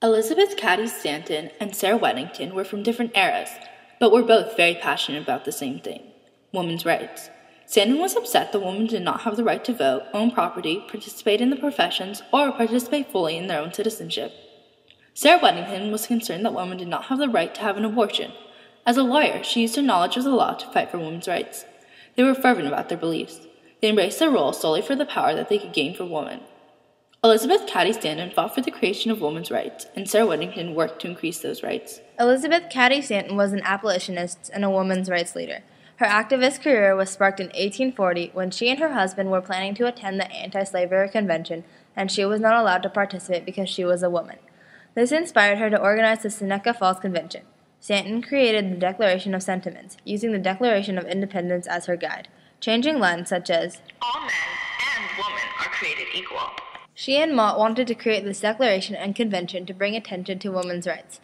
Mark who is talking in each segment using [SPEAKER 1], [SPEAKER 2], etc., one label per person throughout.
[SPEAKER 1] Elizabeth Cady Stanton and Sarah Weddington were from different eras, but were both very passionate about the same thing: women's rights. Stanton was upset that women did not have the right to vote, own property, participate in the professions, or participate fully in their own citizenship. Sarah Weddington was concerned that women did not have the right to have an abortion. As a lawyer, she used her knowledge of the law to fight for women's rights. They were fervent about their beliefs. They embraced their role solely for the power that they could gain for women. Elizabeth Cady Stanton fought for the creation of women's rights, and Sarah Weddington worked to increase those rights.
[SPEAKER 2] Elizabeth Cady Stanton was an abolitionist and a women's rights leader. Her activist career was sparked in 1840 when she and her husband were planning to attend the Anti-Slavery Convention, and she was not allowed to participate because she was a woman. This inspired her to organize the Seneca Falls Convention. Stanton created the Declaration of Sentiments, using the Declaration of Independence as her guide, changing lines such as,
[SPEAKER 3] "All men and women are created equal."
[SPEAKER 2] She and Mott wanted to create this declaration and convention to bring attention to women's rights.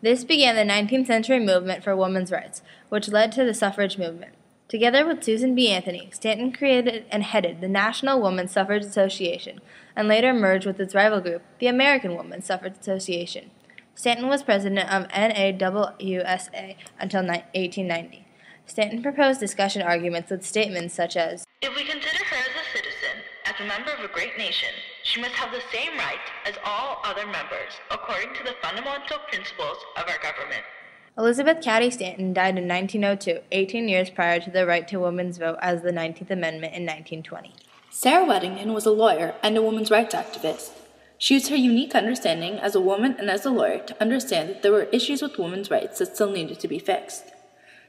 [SPEAKER 2] This began the 19th century movement for women's rights, which led to the suffrage movement. Together with Susan B. Anthony, Stanton created and headed the National Women's Suffrage Association, and later merged with its rival group, the American Women's Suffrage Association. Stanton was president of NAWSA until 1890. Stanton proposed discussion arguments with statements such as,
[SPEAKER 3] "If we consider her as a citizen, as a member of a great nation, she must have the same right as all other members, according to the fundamental principles of our government."
[SPEAKER 2] Elizabeth Cady Stanton died in 1902, 18 years prior to the right to women's vote as the 19th Amendment in 1920.
[SPEAKER 1] Sarah Weddington was a lawyer and a women's rights activist. She used her unique understanding as a woman and as a lawyer to understand that there were issues with women's rights that still needed to be fixed.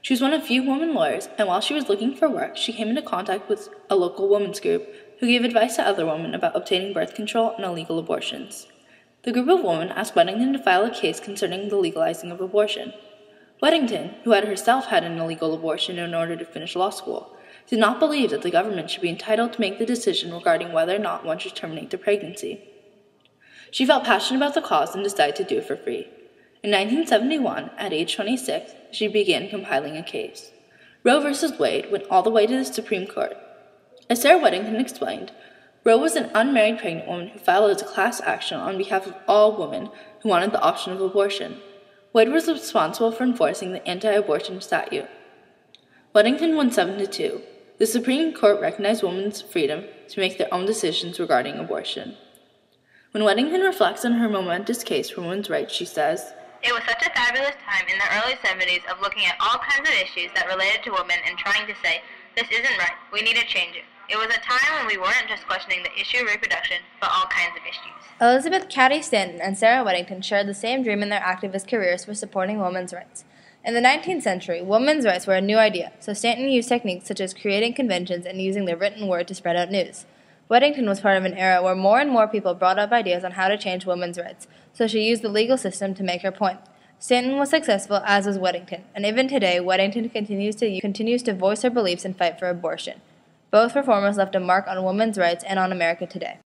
[SPEAKER 1] She was one of few women lawyers, and while she was looking for work, she came into contact with a local women's group who gave advice to other women about obtaining birth control and illegal abortions. The group of women asked Weddington to file a case concerning the legalizing of abortion. Weddington, who had herself had an illegal abortion in order to finish law school, did not believe that the government should be entitled to make the decision regarding whether or not one should terminate the pregnancy. She felt passionate about the cause and decided to do it for free. In 1971, at age 26, she began compiling a case. Roe v. Wade went all the way to the Supreme Court. As Sarah Weddington explained, Roe was an unmarried pregnant woman who filed as a class action on behalf of all women who wanted the option of abortion. Wade was responsible for enforcing the anti-abortion statute. Weddington won 7-2. The Supreme Court recognized women's freedom to make their own decisions regarding abortion. When Weddington reflects on her momentous case for women's rights, she says,
[SPEAKER 3] "It was such a fabulous time in the early 70s of looking at all kinds of issues that related to women and trying to say, this isn't right, we need to change it. It was a time when we weren't just questioning the issue of reproduction, but all kinds of issues."
[SPEAKER 2] Elizabeth Cady Stanton and Sarah Weddington shared the same dream in their activist careers for supporting women's rights. In the 19th century, women's rights were a new idea, so Stanton used techniques such as creating conventions and using the written word to spread out news. Weddington was part of an era where more and more people brought up ideas on how to change women's rights, so she used the legal system to make her point. Stanton was successful, as was Weddington, and even today, Weddington continues to voice her beliefs and fight for abortion. Both reformers left a mark on women's rights and on America today.